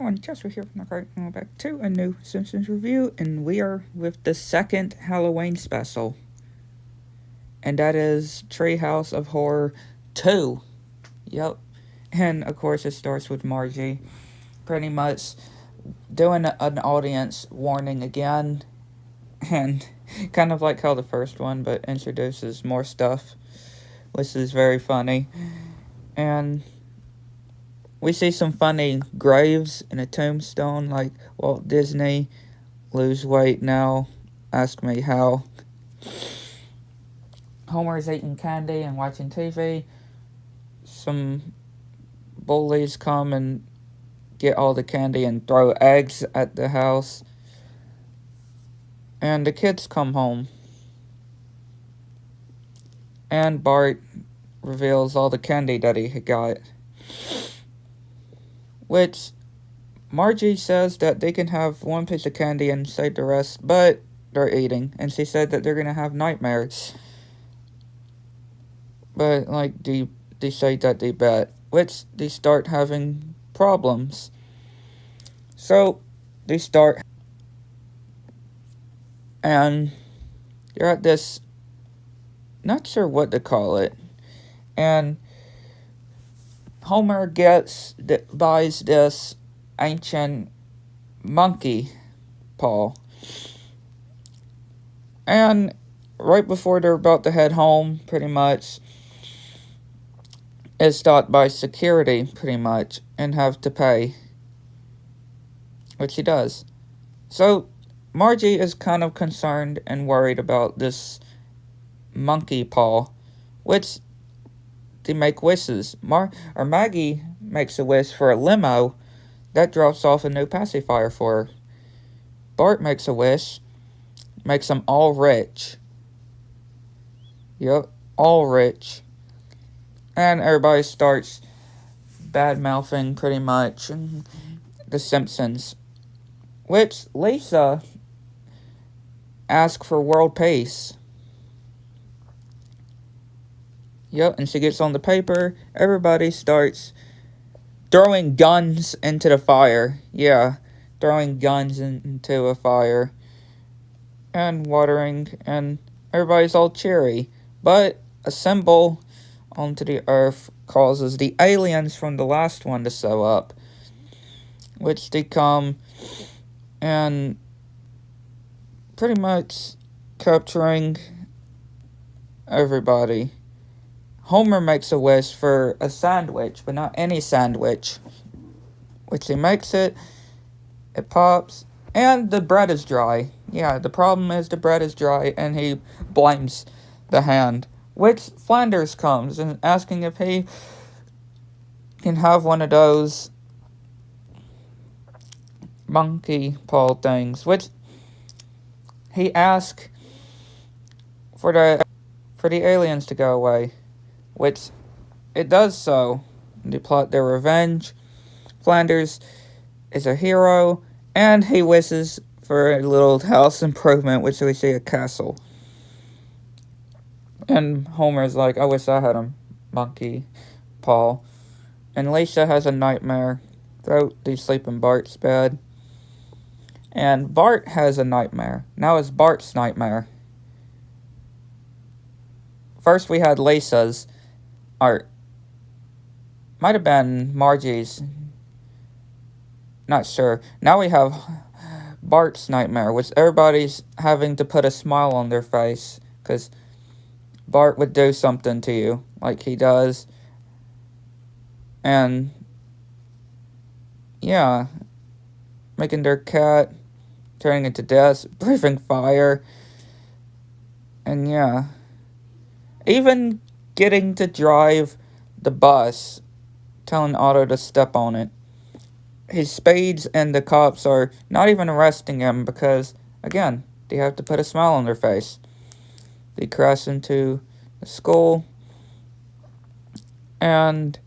And Jess, we're here from the going back to a new Simpsons review, and we are with the second Halloween special, and that is Treehouse of Horror 2. Yep. And of course, it starts with Margie pretty much doing an audience warning again, and kind of like how the first one, but introduces more stuff, which is very funny. And we see some funny graves in a tombstone, like Walt Disney, lose weight now, ask me how. Homer is eating candy and watching TV. Some bullies come and get all the candy and throw eggs at the house. And the kids come home. And Bart reveals all the candy that he got. Which Margie says that they can have one piece of candy and save the rest, but they're eating. And she said that they're going to have nightmares. But, like, they say that they bet. Which they start having problems. So, they start. And you're at this, not sure what to call it. And Homer buys this ancient monkey paw. And right before they're about to head home, pretty much, is stopped by security, pretty much, and have to pay. Which he does. So, Margie is kind of concerned and worried about this monkey paw, which they make wishes. Maggie makes a wish for a limo that drops off a new pacifier for her. Bart makes a wish, makes them all rich. Yep, all rich. And everybody starts bad-mouthing pretty much the Simpsons. Which Lisa asks for world peace. Yep, and she gets on the paper. Everybody starts throwing guns into the fire. Yeah, throwing guns into a fire. And watering, and everybody's all cheery. But a symbol onto the earth causes the aliens from the last one to show up. Which they come and pretty much capturing everybody. Homer makes a wish for a sandwich, but not any sandwich. Which he makes it pops, and the bread is dry. Yeah, the problem is the bread is dry, and he blames the hand. Which Flanders comes and asking if he can have one of those monkey paw things. Which he asks for the aliens to go away. Which it does so. They plot their revenge. Flanders is a hero, and he wishes for a little house improvement, which we see a castle. And Homer's like, I wish I had a monkey paw. And Lisa has a nightmare. They sleep in Bart's bed. And Bart has a nightmare. Now it's Bart's nightmare. First we had Lisa's. Or might have been Margie's. Not sure. Now we have Bart's nightmare, which everybody's having to put a smile on their face. Because Bart would do something to you, like he does. And yeah, making their cat, turning into dust, breathing fire. And yeah, even getting to drive the bus, telling Otto to step on it. His spades and the cops are not even arresting him because, again, they have to put a smile on their face. They crash into the school, and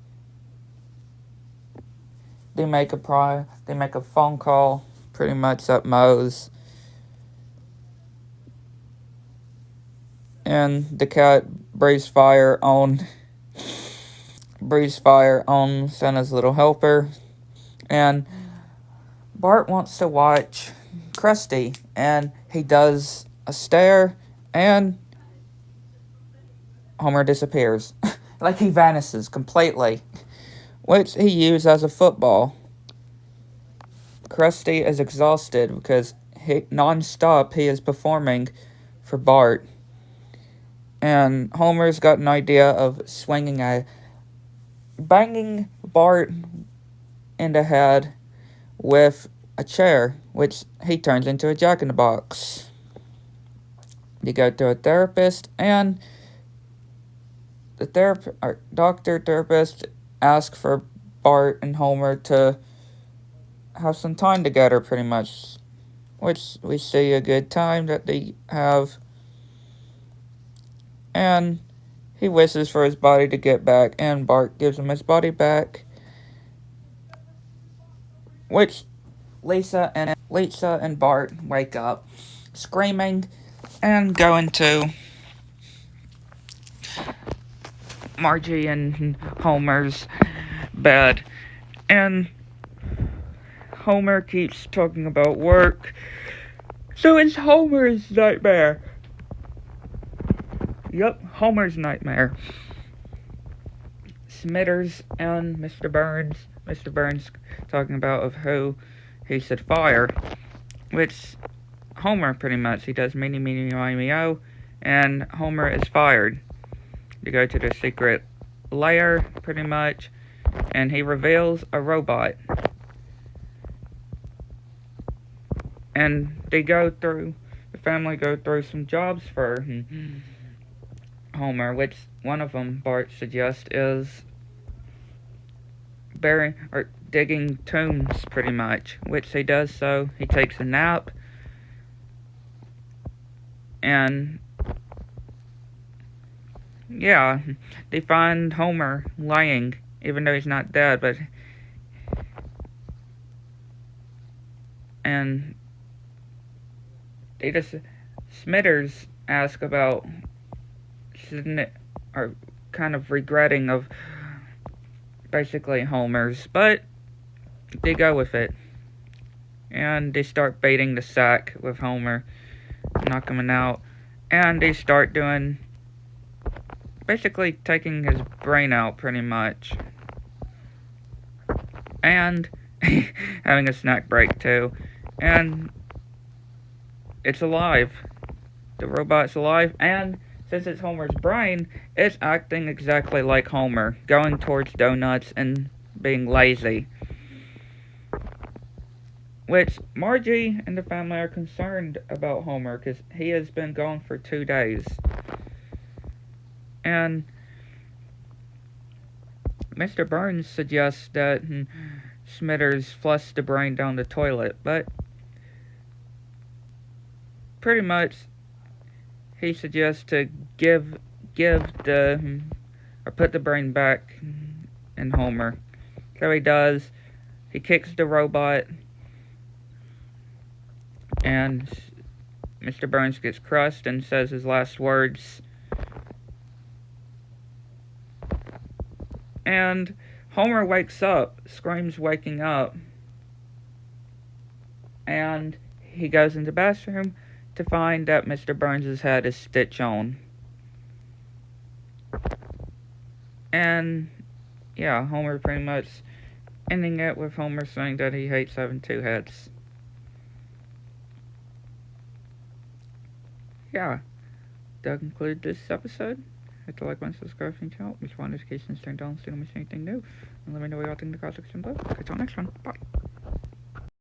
they make a phone call, pretty much at Moe's, and the cat breathes fire on Santa's little helper, and Bart wants to watch Krusty, and he does a stare, and Homer disappears. Like he vanishes completely, which he used as a football. Krusty is exhausted because non-stop he is performing for Bart. And Homer's got an idea of banging Bart in the head with a chair, which he turns into a jack-in-the-box. They go to a therapist, and the therapist asks for Bart and Homer to have some time together, pretty much, which we see a good time that they have. And he wishes for his body to get back, and Bart gives him his body back, which Lisa and Bart wake up screaming and go into Margie and Homer's bed. And Homer keeps talking about work. So it's Homer's nightmare. Yup, Homer's nightmare. Smithers and Mr. Burns. Mr. Burns talking about of who he should fire. Which Homer pretty much. He does meeny, meeny, miny, mo. And Homer is fired. To go to the secret lair, pretty much. And he reveals a robot. And the family go through some jobs for Homer, which one of them, Bart suggests, is digging tombs, pretty much, which he does. So he takes a nap, and yeah, they find Homer lying, even though he's not dead, and Smithers ask about or kind of regretting of basically Homer's, but they go with it. And they start baiting the sack with Homer, knock him out, and they start doing basically taking his brain out pretty much. And having a snack break too. And it's alive. The robot's alive, and since it's Homer's brain, it's acting exactly like Homer, going towards donuts and being lazy. Which Margie and the family are concerned about Homer, because he has been gone for 2 days. And Mr. Burns suggests that Smithers flush the brain down the toilet, but pretty much he suggests to put the brain back in Homer. So he does. He kicks the robot, and Mr. Burns gets crushed and says his last words. And Homer wakes up, screams waking up, and he goes into the bathroom to find that Mr. Burns' head is stitched on. And yeah, Homer pretty much ending it with Homer saying that he hates having 2 heads. Yeah, that concludes this episode. Hit the like button, subscribe, and channel. Which one notifications turned on so you don't miss anything new. And let me know what y'all think in the comment section below. Catch y'all next one. Bye.